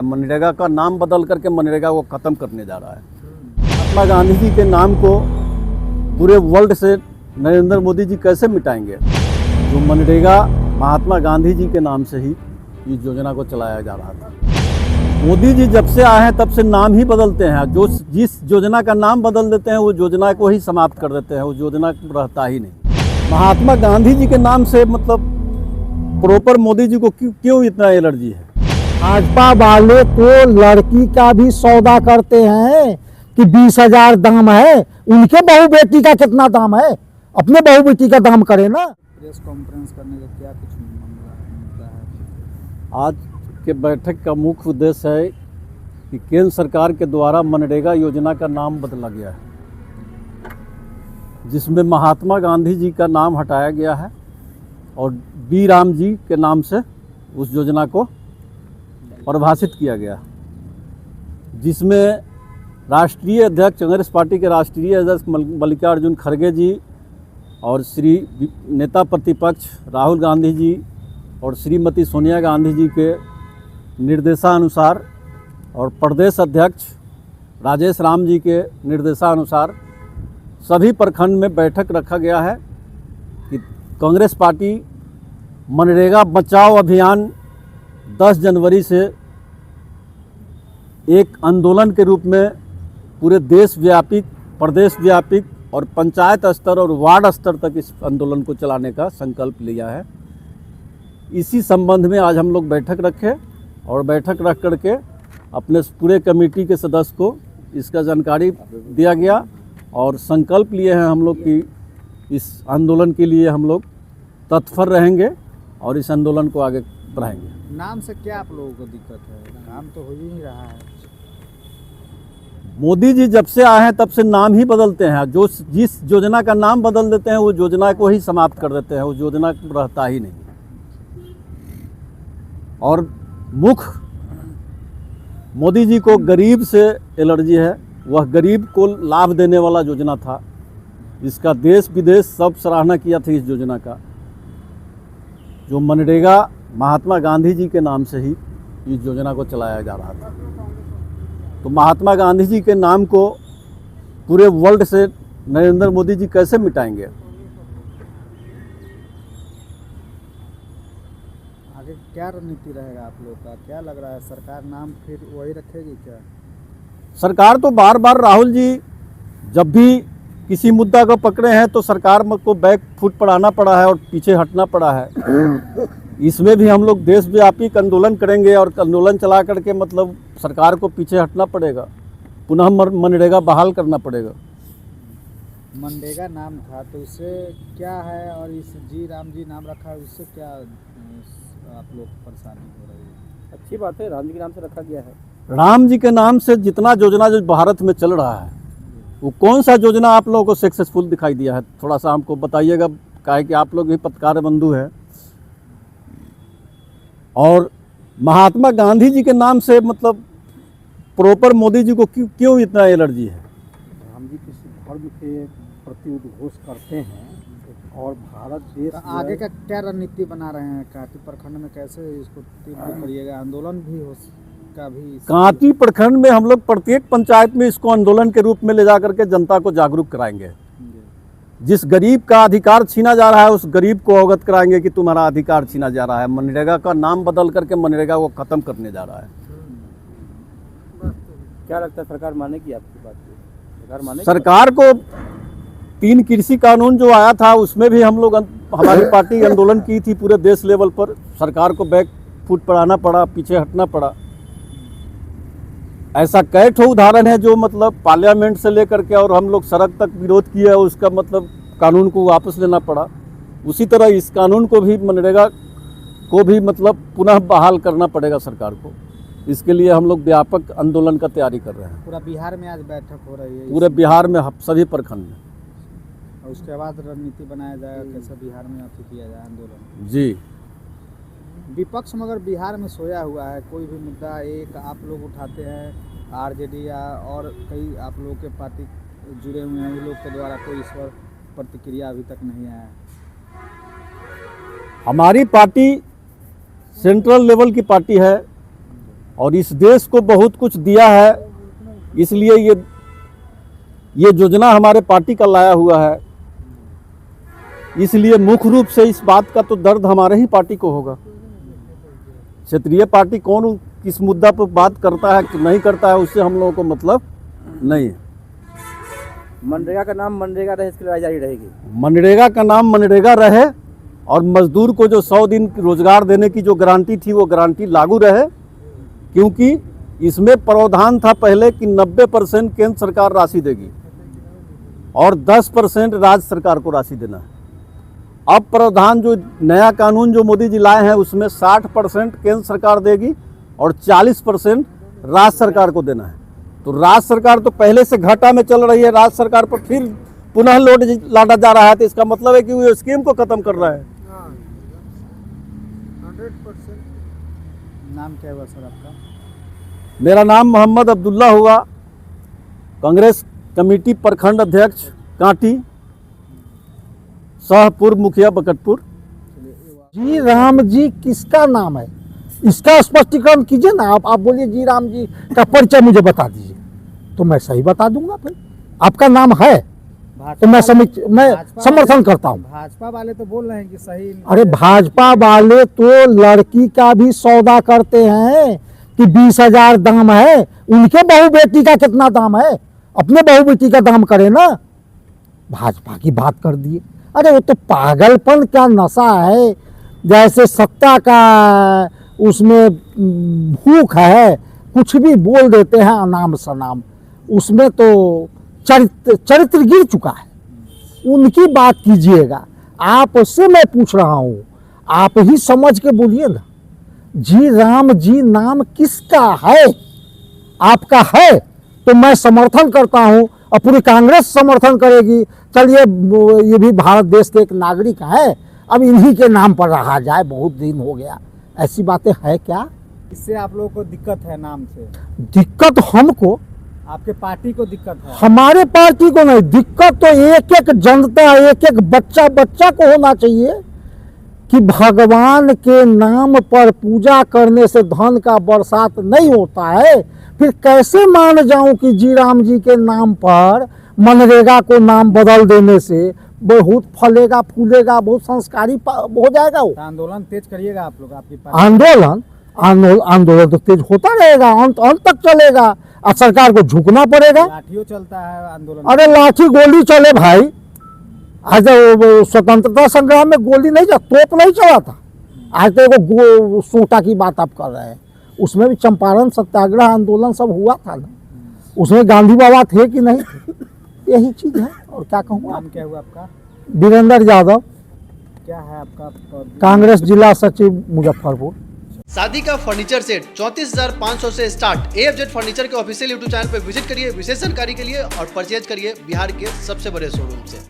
मनरेगा का नाम बदल करके मनरेगा को ख़त्म करने जा रहा है। महात्मा गांधी जी के नाम को पूरे वर्ल्ड से नरेंद्र मोदी जी कैसे मिटाएंगे। जो मनरेगा महात्मा गांधी जी के नाम से ही इस योजना को चलाया जा रहा था। मोदी जी जब से आए हैं तब से नाम ही बदलते हैं। जो जिस योजना का नाम बदल देते हैं वो योजना को ही समाप्त कर देते हैं, वो योजना रहता ही नहीं। महात्मा गांधी जी के नाम से मतलब प्रॉपर मोदी जी को क्यों इतना एलर्जी है। भाजपा वाले तो लड़की का भी सौदा करते हैं कि 20,000 दाम है, उनके बहू बेटी का कितना दाम है, अपने बहू बेटी का दाम करे ना। प्रेस कॉन्फ्रेंस करने का क्या कुछ मुद्दा है? आज के बैठक का मुख्य उद्देश्य है कि केंद्र सरकार के द्वारा मनरेगा योजना का नाम बदला गया है, जिसमें महात्मा गांधी जी का नाम हटाया गया है और बी राम जी के नाम से उस योजना को परिभाषित किया गया, जिसमें राष्ट्रीय अध्यक्ष कांग्रेस पार्टी के राष्ट्रीय अध्यक्ष मल्लिकार्जुन खड़गे जी और श्री नेता प्रतिपक्ष राहुल गांधी जी और श्रीमती सोनिया गांधी जी के निर्देशानुसार और प्रदेश अध्यक्ष राजेश राम जी के निर्देशानुसार सभी प्रखंड में बैठक रखा गया है कि कांग्रेस पार्टी मनरेगा बचाओ अभियान 10 जनवरी से एक आंदोलन के रूप में पूरे देश व्यापी, प्रदेश व्यापी और पंचायत स्तर और वार्ड स्तर तक इस आंदोलन को चलाने का संकल्प लिया है। इसी संबंध में आज हम लोग बैठक रखे और बैठक रख करके अपने पूरे कमेटी के सदस्य को इसका जानकारी दिया गया और संकल्प लिए हैं हम लोग कि इस आंदोलन के लिए हम लोग तत्पर रहेंगे और इस आंदोलन को आगे बढ़ाएंगे। नाम से क्या आप लोगों को दिक्कत है? काम तो हो ही नहीं रहा है। मोदी जी जब से आए हैं तब से नाम ही बदलते हैं। जो जिस योजना का नाम बदल देते हैं वो योजना को ही समाप्त कर देते हैं, वो योजना रहता ही नहीं। और मुख्य मोदी जी को गरीब से एलर्जी है। वह गरीब को लाभ देने वाला योजना था। इसका देश विदेश सब सराहना किया था इस योजना का। जो मनरेगा महात्मा गांधी जी के नाम से ही इस योजना को चलाया जा रहा था। तो महात्मा गांधी जी के नाम को पूरे वर्ल्ड से नरेंद्र मोदी जी कैसे मिटाएंगे। आगे क्या रणनीति रहेगा आप लोग का? क्या लग रहा है, सरकार नाम फिर वही रखेगी क्या? सरकार तो बार बार राहुल जी जब भी किसी मुद्दा को पकड़े हैं तो सरकार को बैक फुट पड़ाना पड़ा है और पीछे हटना पड़ा है। इसमें भी हम लोग देशव्यापी आंदोलन करेंगे और आंदोलन चला करके मतलब सरकार को पीछे हटना पड़ेगा, पुनः मनरेगा बहाल करना पड़ेगा। मनरेगा नाम था तो उससे क्या है, और इस जी राम जी नाम रखा है उससे क्या आप लोग परेशानी हो रही है? अच्छी बात है, राम जी के नाम से रखा गया है। राम जी के नाम से जितना योजना जो भारत में चल रहा है वो कौन सा योजना आप लोगों को सक्सेसफुल दिखाई दिया है? थोड़ा सा हमको बताइएगा, काहे कि आप लोग भी पत्रकार बंधु हैं। और महात्मा गांधी जी के नाम से मतलब प्रॉपर मोदी जी को क्यों इतना एलर्जी है। राम जी किसी धर्म के प्रति उद्घोष करते हैं और भारत देश तो आगे का क्या रणनीति बना रहे हैं? कांटी प्रखंड में कैसे इसको तीव्र करिएगा? आंदोलन भी हो का भी कांटी प्रखंड में हम लोग प्रत्येक पंचायत में इसको आंदोलन के रूप में ले जा करके जनता को जागरूक कराएंगे। जिस गरीब का अधिकार छीना जा रहा है उस गरीब को अवगत कराएंगे कि तुम्हारा अधिकार छीना जा रहा है। मनरेगा का नाम बदल करके मनरेगा को ख़त्म करने जा रहा है। क्या लगता है सरकार मानेगी आपकी बात? सरकार मानेगी? सरकार को 3 कृषि कानून जो आया था उसमें भी हम लोग हमारी पार्टी आंदोलन की थी पूरे देश लेवल पर। सरकार को बैक फुट पड़ाना पड़ा, पीछे हटना पड़ा। ऐसा कई ठो उदाहरण है जो मतलब पार्लियामेंट से लेकर के और हम लोग सड़क तक विरोध किया, उसका मतलब कानून को वापस लेना पड़ा। उसी तरह इस कानून को भी मनरेगा को भी मतलब पुनः बहाल करना पड़ेगा सरकार को। इसके लिए हम लोग व्यापक आंदोलन का तैयारी कर रहे हैं। पूरा बिहार में आज बैठक हो रही है? पूरे बिहार में सभी प्रखंड में। और उसके बाद रणनीति बनाया जाएगा कैसे बिहार में अथी किया जाए आंदोलन? जी, विपक्ष मगर बिहार में सोया हुआ है। कोई भी मुद्दा एक आप लोग उठाते हैं, आरजेडी या और कई आप लोगों के पार्टी जुड़े हुए हैं, उन लोग के द्वारा कोई इस पर प्रतिक्रिया अभी तक नहीं आया है। हमारी पार्टी सेंट्रल लेवल की पार्टी है और इस देश को बहुत कुछ दिया है, इसलिए ये योजना हमारे पार्टी का लाया हुआ है। इसलिए मुख्य रूप से इस बात का तो दर्द हमारे ही पार्टी को होगा। क्षेत्रीय पार्टी कौन किस मुद्दा पर बात करता है कि नहीं करता है, उससे हम लोगों को मतलब नहीं है। मनरेगा का नाम मनरेगा रहे, इसकी लड़ाई जारी रहेगी। मनरेगा का नाम मनरेगा रहे और मजदूर को जो 100 दिन रोजगार देने की जो गारंटी थी वो गारंटी लागू रहे, क्योंकि इसमें प्रावधान था पहले कि 90% केंद्र सरकार राशि देगी और 10% राज्य सरकार को राशि देना है। अब प्रावधान जो नया कानून जो मोदी जी लाए हैं उसमें 60% केंद्र सरकार देगी और 40% राज्य सरकार को देना है। तो राज्य सरकार तो पहले से घाटा में चल रही है, राज्य सरकार पर फिर पुनः लोड लादा जा रहा है, तो इसका मतलब है कि वो स्कीम को खत्म कर रहा है। 100%। नाम क्या हुआ सर आपका? मेरा नाम मोहम्मद अब्दुल्ला हुआ, कांग्रेस कमेटी प्रखंड अध्यक्ष कांटी, सह पूर्व मुखिया बकटपुर। जी राम जी किसका नाम है, इसका स्पष्टीकरण कीजिए ना। आप बोलिए जी राम जी का परिचय मुझे बता दीजिए, तो मैं सही बता दूंगा। फिर आपका नाम है तो मैं समर्थन करता हूँ। भाजपा वाले तो बोल रहे हैं कि सही। अरे भाजपा वाले तो लड़की का भी सौदा करते हैं कि 20,000 दाम है, उनके बहू बेटी का कितना दाम है, अपने बहू बेटी का दाम करे ना। भाजपा की बात कर दिए। अरे वो तो पागलपन का नशा है, जैसे सत्ता का उसमें भूख है, कुछ भी बोल देते हैं अनाम सनाम। उसमें तो चरित्र गिर चुका है। उनकी बात कीजिएगा, आपसे मैं पूछ रहा हूँ, आप ही समझ के बोलिए ना। जी राम जी नाम किसका है? आपका है तो मैं समर्थन करता हूँ और पूरी कांग्रेस समर्थन करेगी। चलिए ये भी भारत देश के एक नागरिक है, अब इन्हीं के नाम पर रहा जाए, बहुत दिन हो गया। ऐसी बातें है क्या? इससे आप लोगों को दिक्कत है? नाम से दिक्कत हमको, आपके पार्टी को दिक्कत है? हमारे पार्टी को नहीं, दिक्कत तो एक एक जनता, एक एक बच्चा को होना चाहिए कि भगवान के नाम पर पूजा करने से धन का बरसात नहीं होता है। फिर कैसे मान जाऊं कि जी राम जी के नाम पर मनरेगा को नाम बदल देने से बहुत फलेगा फूलेगा, बहुत संस्कारी हो जाएगा। वो आंदोलन तेज करिएगा आप लोग? आपकी पार्टी आंदोलन तो तेज होता रहेगा, अंत तक चलेगा और सरकार को झुकना पड़ेगा। लाठियों चलता है आंदोलन? अरे लाठी गोली चले भाई, आज स्वतंत्रता संग्राम में गोली नहीं, तोप नहीं चला था। आज तो वो सोटा की बात आप कर रहे हैं, उसमें भी चंपारण सत्याग्रह आंदोलन सब हुआ था ना, उसमें गांधी बाबा थे कि नहीं थे? यही चीज है, और क्या कहूँ। नाम क्या हुआ आपका? वीरेंद्र यादव, क्या है आपका पद? कांग्रेस जिला सचिव मुजफ्फरपुर। शादी का फर्नीचर सेट 34,500 से स्टार्ट। AFZ फर्नीचर के ऑफिशियल YouTube चैनल पर विजिट करिए विशेष जानकारी के लिए और परचेज करिए बिहार के सबसे बड़े शोरूम से।